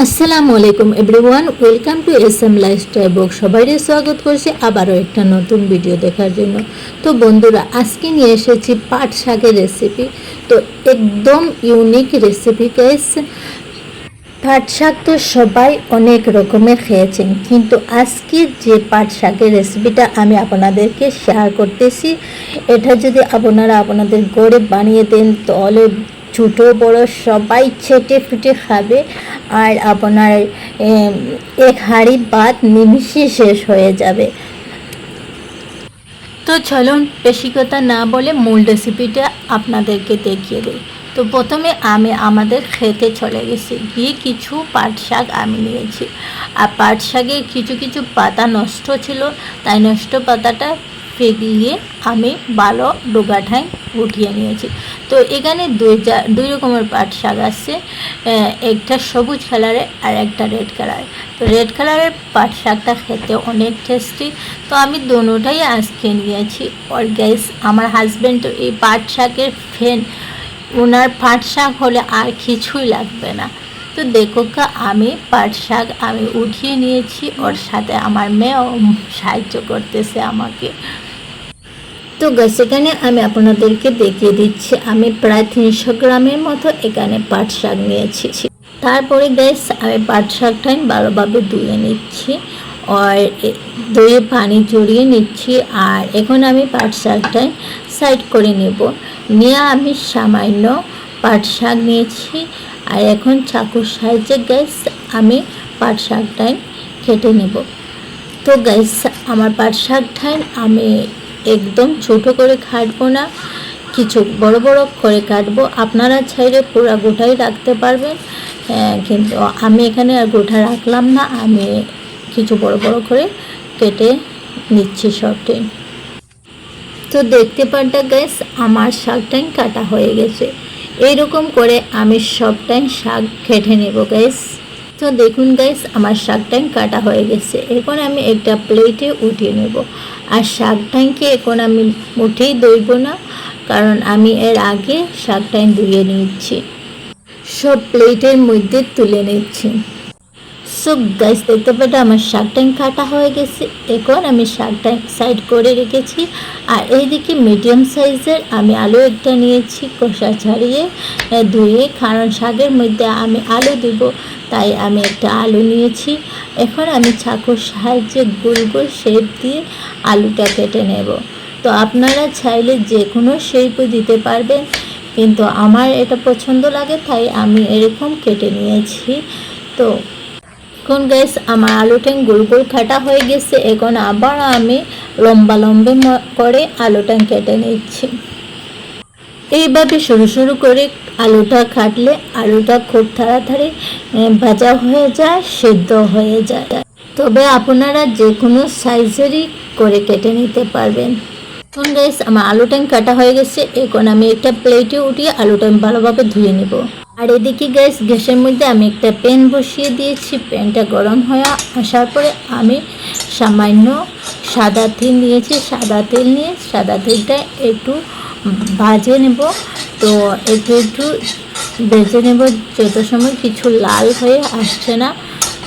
আসসালামু আলাইকুম everyone, welcome to SM lifestyle blog. সবাইকে স্বাগত করছি আবারও একটা নতুন ভিডিও দেখার জন্য। তো বন্ধুরা, আজকে নিয়ে এসেছি পাট শাকের রেসিপি। তো একদম ইউনিক রেসিপি গাইস। পাট শাক তো সবাই অনেক রকমের খেয়েছেন, কিন্তু আজকে যে পাট শাকের রেসিপিটা আমি আপনাদেরকে শেয়ার করতেছি, এটা যদি আপনারা আপনাদের ঘরে বানিয়ে দেন তাহলে ছোটো বড় সবাই চেটে ফুটে খাবে। আর আপনার এক হাঁড়ি ভাত নিমিষে শেষ হয়ে যাবে। তো চলুন বেশি কথা না বলে মূল রেসিপিটা আপনাদেরকে দেখিয়ে দিই। তো প্রথমে আমি আমাদের খেতে চলে গেছি, গিয়ে কিছু পাট শাক আমি নিয়েছি। আর পাট শাকে কিছু কিছু পাতা নষ্ট ছিল, তাই নষ্ট পাতাটা ফেগলিয়ে আমি ভালো ডোগাঠায় উঠিয়ে নিয়েছি। তো এখানে দুই রকমের পাট শাক আছে, একটা সবুজ কালারের আর একটা রেড কালার। তো রেড কালারের পাট শাকটা খেতে অনেক টেস্টি, তো আমি দুটোটাই আজকে নিয়েছি। আর গাইস, আমার হাজব্যান্ড তো এই পাট শাকের ফ্যান, ওনার পাট শাক হলে আর কিছুই লাগবে না। তো দেখো আমি পাট শাক আমি উঠিয়ে নিয়েছি, ওর সাথে আমার মেয়েও সাহায্য করতেছে আমাকে। তো গাইস, এখানে আমি আপনাদেরকে দেখিয়ে দিচ্ছি, আমি প্রায় 300 গ্রামের মতো এখানে পাট শাক নিয়েছি। তারপরে গাইস, আমি পাট শাকটাই ভালোভাবে ধুয়ে নিচ্ছি আর ধুয়ে পানি ঝরিয়ে নিচ্ছি। আর এখন আমি পাট শাকটাই সাইড করে নেব। নিয়ে আমি সামান্য পাট শাক নিয়েছি, আর এখন চাকুর সাহায্যে গাইস আমি পাট শাকটাই কেটে নেব। তো গাইস, আমার পাট শাকটাই আমি একদম ছোট করে কাটবো না, কিছু বড় বড় করে কাটবো। আপনারা চাইলে পুরো গোটাই রাখতে পারবেন, কিন্তু আমি এখানে আর গোটা রাখলাম না, আমি কিছু বড় বড় করে কেটে নিচ্ছি সবটাই। তো দেখতে পারটা গাইস, আমার শাকটাই কাটা হয়ে গেছে। এইরকম করে আমি সবটাই শাক কেটে নেব গাইস। তো দেখুন গাইস, আমার শাকটাই কাটা হয়ে গেছে। এখন আমি একটা প্লেটে উঠিয়ে নেব। আর শাকটাকে এখন আমি মুঠেই ধুইব না, কারণ আমি এর আগে শাকটাই ধুয়ে নিচ্ছি। সব প্লেটের মধ্যে তুলে নিচ্ছি। সো গাইস, দেখতে পাচ্ছ আমার শাকটাই কাটা হয়ে গেছে। এখন আমি শাকটা সাইড করে রেখেছি। আর এইদিকে মিডিয়াম সাইজের আমি আলু একটা নিয়েছি, কষা ছাড়িয়ে ধুয়ে, কারণ শাকের মধ্যে আমি আলু দিব, তাই আমি একটা আলু নিয়েছি। এখন আমি চাকুর সাহায্যে গোল গোল শেপ দিয়ে আলুটা কেটে নেব। তো আপনারা চাইলে যে কোনো শেপও দিতে পারবেন, কিন্তু আমার এটা পছন্দ লাগে তাই আমি এরকম কেটে নিয়েছি। তো এখন গাইস, আমার আলুটা গোল গোল কাটা হয়ে গেছে। এখন আবার আমি লম্বা লম্বা করে আলুটা কেটে নিচ্ছি। এইভাবে সরু সরু করে আলুটা কাটলে আলুটা খুব তাড়াতাড়ি ভাজা হয়ে যায়, সেদ্ধ হয়ে যায়। তবে আপনারা যে কোনো সাইজেরই করে কেটে নিতে পারবেন। এখন গাইস, আমার আলুটা কাটা হয়ে গেছে। এখন আমি একটা প্লেটে উঠিয়ে আলুটা ভালোভাবে ধুয়ে নেব। আর এদিকে গ্যাস গ্যাসের মধ্যে আমি একটা প্যান বসিয়ে দিয়েছি। প্যানটা গরম হয়ে আসার পরে আমি সামান্য সাদা তেল নিয়েছি। সাদা তেল নিয়ে সাদা তেলটা একটু ভাজে নেব। তো একটু একটু ভেজে নেব, যত সময় কিছু লাল হয়ে আসছে না।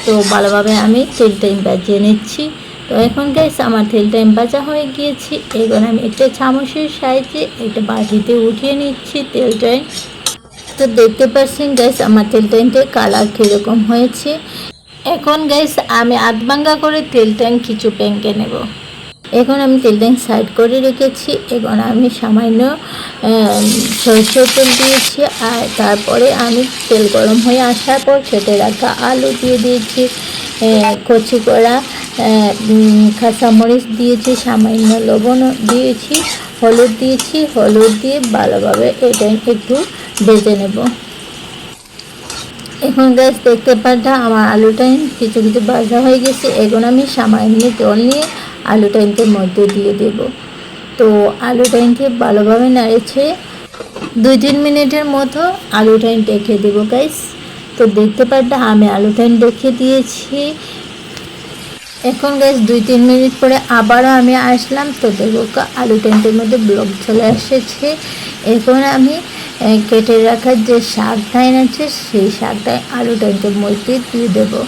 তো ভালোভাবে আমি তেলটা ভাজিয়ে নিচ্ছি। তো এখন গাইস, আমার তেলটা ভাজা হয়ে গিয়েছি। এখন আমি একটা চামচের সাহায্যে একটা বাটিতে উঠিয়ে নিচ্ছি তেলটাই। তো দেখতে পাচ্ছেন গাইস, আমার তেলটা কালার কীরকম হয়েছে। এখন গাইস, আমি আধ ভাঙ্গা করে তেলটা কিছু প্যাঙ্কে নেব। এখন আমি তেলটা সাইড করে রেখেছি। এখন আমি সামান্য সরষের তেল দিয়েছি। আর তারপরে আমি তেল গরম হয়ে আসার পর কেটে রাখা আলু দিয়ে দিয়েছি, কচি করা কাঁচামরিচ দিয়েছি, সামান্য লবণ দিয়েছি, হলুদ দিয়েছি। হলুদ দিয়ে ভালোভাবে এটা একটু ভেজে নেব। এখন গ্যাস দেখতে পাচ্ছ আমার আলুটাই কিছু কিছু ভাজা হয়ে গেছে। এখন আমি সামান্য জল নিয়ে আলুটাইনকে মধ্যে দিয়ে দেব। তো আলুটাইনকে ভালোভাবে নাড়েছে 2-3 মিনিটের মতো আলুটাইন রেখে দেবো গাইস। তো দেখতে পাচ্ছ আমি আলুটাইন রেখে দিয়েছি। এখন গাইস 2-3 মিনিট পরে আবারও আমি আসলাম। তো দেখো আলু টেন্টের মধ্যে ব্লক চলে এসেছে। এখন আমি কেটে রাখা যে শাকটাইন আছে সেই শাকটাই আলুটাকে মধ্যে দিয়ে দেবো।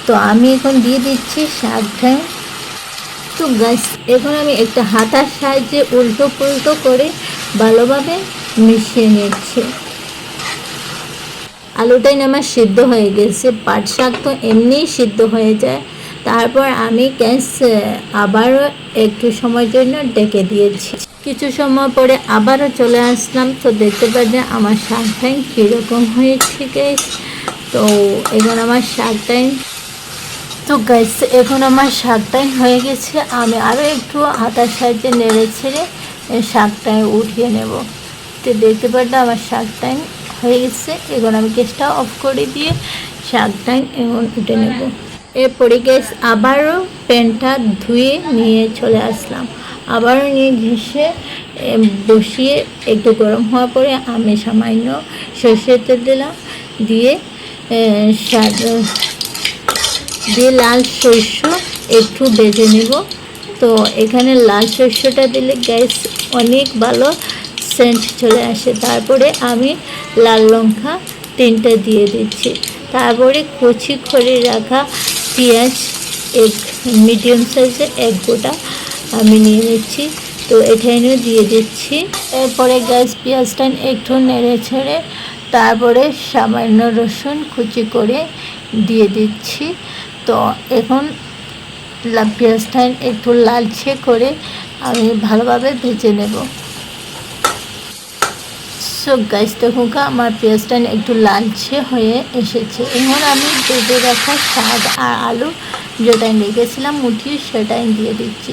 তো আমি এখন দিয়ে দিচ্ছি শাকটাইন। তো গাইস এখন আমি একটা হাতার সাহায্যে উল্টো পুল্টো করে ভালোভাবে মিশিয়ে নিচ্ছি। আলুটাই আমার সিদ্ধ হয়ে গেছে, পাট শাক তো এমনিই সিদ্ধ হয়ে যায়। তারপর আমি গ্যাস আবারও একটু সময়ের জন্য ডেকে দিয়েছি। কিছু সময় পরে আবারও চলে আসলাম। তো দেখতে পাচ্ছেন আমার শাকটাই কীরকম হয়েছে গাইস। তো এখন আমার শাকটাই এখন আমার শাকটাই হয়ে গেছে। আমি আরও একটু হাতার সাহায্যে নেড়ে ছেড়ে শাকটাই উঠিয়ে নেব। তো দেখতে পাচ্ছেন আমার শাকটাই হয়ে গেছে। এখন আমি গ্যাসটা অফ করে দিয়ে শাকটাই এখন উঠে নেব। এরপরে গ্যাস আবারও প্যানটা ধুয়ে নিয়ে চলে আসলাম। আবারও নিয়ে ঘেঁষে বসিয়ে একটু গরম হওয়ার পরে আমি সামান্য সরষের তেল দিলাম, দিয়ে লাল সরষ একটু ভেজে নেব। তো এখানে লাল সরষটা দিলে গ্যাস অনেক ভালো সেন্ট চলে আসে। তারপরে আমি লাল লঙ্কা 3টে দিয়ে দিচ্ছি। তারপরে কুচি করে রাখা পেঁয়াজ এক মিডিয়াম সাইজের এক গোটা আমি নিয়ে নিচ্ছি। তো এখানে দিয়ে দিচ্ছি। এরপরে গ্যাস পেঁয়াজটা একটু নেড়ে ছেড়ে তারপরে সামান্য রসুন কুচি করে দিয়ে দিচ্ছি। তো এখন পেঁয়াজটা একটু লালচে করে আমি ভালোভাবে ভেজে নেব। সো গাইস দেখুন আমার পেঁয়াজটা একটু লালচে হয়ে এসেছে। এখন আমি ভেজে রাখা শাক আর আলু যেটা রেখেছিলাম মুঠিয়ে সেটাই দিয়ে দিচ্ছি।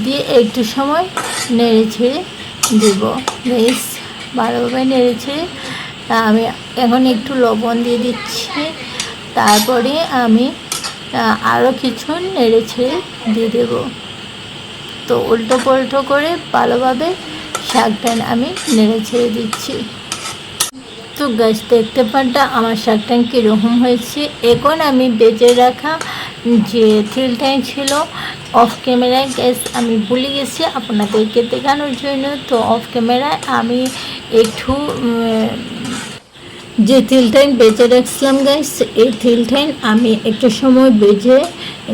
দিয়ে একটু সময় নেড়ে ছেড়ে দেব। বেশ ভালোভাবে নেড়ে ছেড়ে আমি এখন একটু লবণ দিয়ে দিচ্ছি। তারপরে আমি আরও কিছু নেড়ে ছেড়ে দিয়ে দেব। তো উল্টো পাল্টো করে ভালোভাবে শাকটা আমি নেড়ে ছেড়ে দিচ্ছি। তো গাছ দেখতে পানটা আমার শাকটা কীরকম হয়েছে। এখন আমি বেজে রাখা যে তেলটাই ছিল অফ ক্যামেরায় গ্যাস আমি ভুলে গেছি আপনাদেরকে দেখানোর জন্য। তো অফ ক্যামেরায় আমি একটু যে তেলটাই বেজে রাখছিলাম গাইস, এই তেলটাই আমি একটু সময় বেজে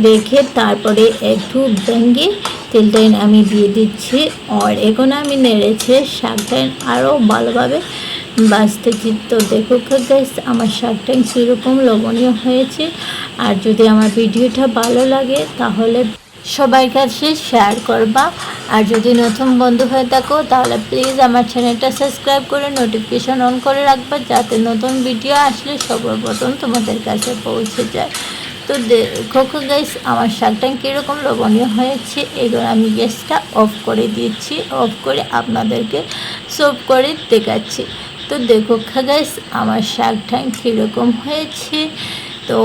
রেখে তারপরে একটু ভেঙে তেলটাই আমি দিয়ে দিচ্ছি। আর এখন আমি নেড়েছে শাকটাই আরও ভালোভাবে বাজতেছি। তো দেখো গাইস আমার শাকটা কীরকম লবণীয় হয়েছে। আর যদি আমার ভিডিওটা ভালো লাগে তাহলে সবাই কাছে শেয়ার করবা। আর যদি নতুন বন্ধু হয়ে থাকো তাহলে প্লিজ আমার চ্যানেলটা সাবস্ক্রাইব করে নোটিফিকেশন অন করে রাখবা, যাতে নতুন ভিডিও আসলে সর্বপ্রথম তোমাদের কাছে পৌঁছে যায়। তো দেখো গাইস আমার শাকটা কীরকম লবণীয় হয়েছে। এবার আমি গ্যাসটা অফ করে দিচ্ছি। অফ করে আপনাদেরকে সার্ভ করে দেখাচ্ছি। তো দেখো গাইস আমার শাকটা কীরকম হয়েছে। তো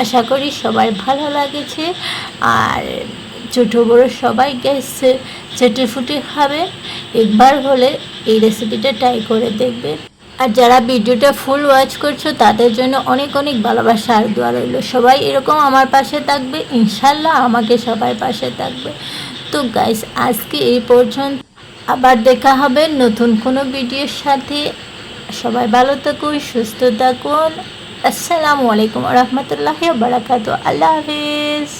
আশা করি সবার ভালো লাগেছে। আর ছোটো বড়ো সবাই গ্যাস চেটে ফুটে খাবে। একবার হলে এই রেসিপিটা ট্রাই করে দেখবে। আর যারা ভিডিওটা ফুল ওয়াচ করছো তাদের জন্য অনেক অনেক ভালোবাসা আর দোয়া রইল। সবাই এরকম আমার পাশে থাকবে, ইনশাল্লাহ আমাকে সবার পাশে থাকবে। তো গাইস আজকে এই পর্যন্ত, আবার দেখা হবে নতুন কোনো ভিডিওর সাথে। সবাই ভালো থাকুন, সুস্থ থাকুন। আসসালামু আলাইকুম ওয়া রাহমাতুল্লাহি ওয়া বারাকাতুহু। আল্লাহ হাফেজ।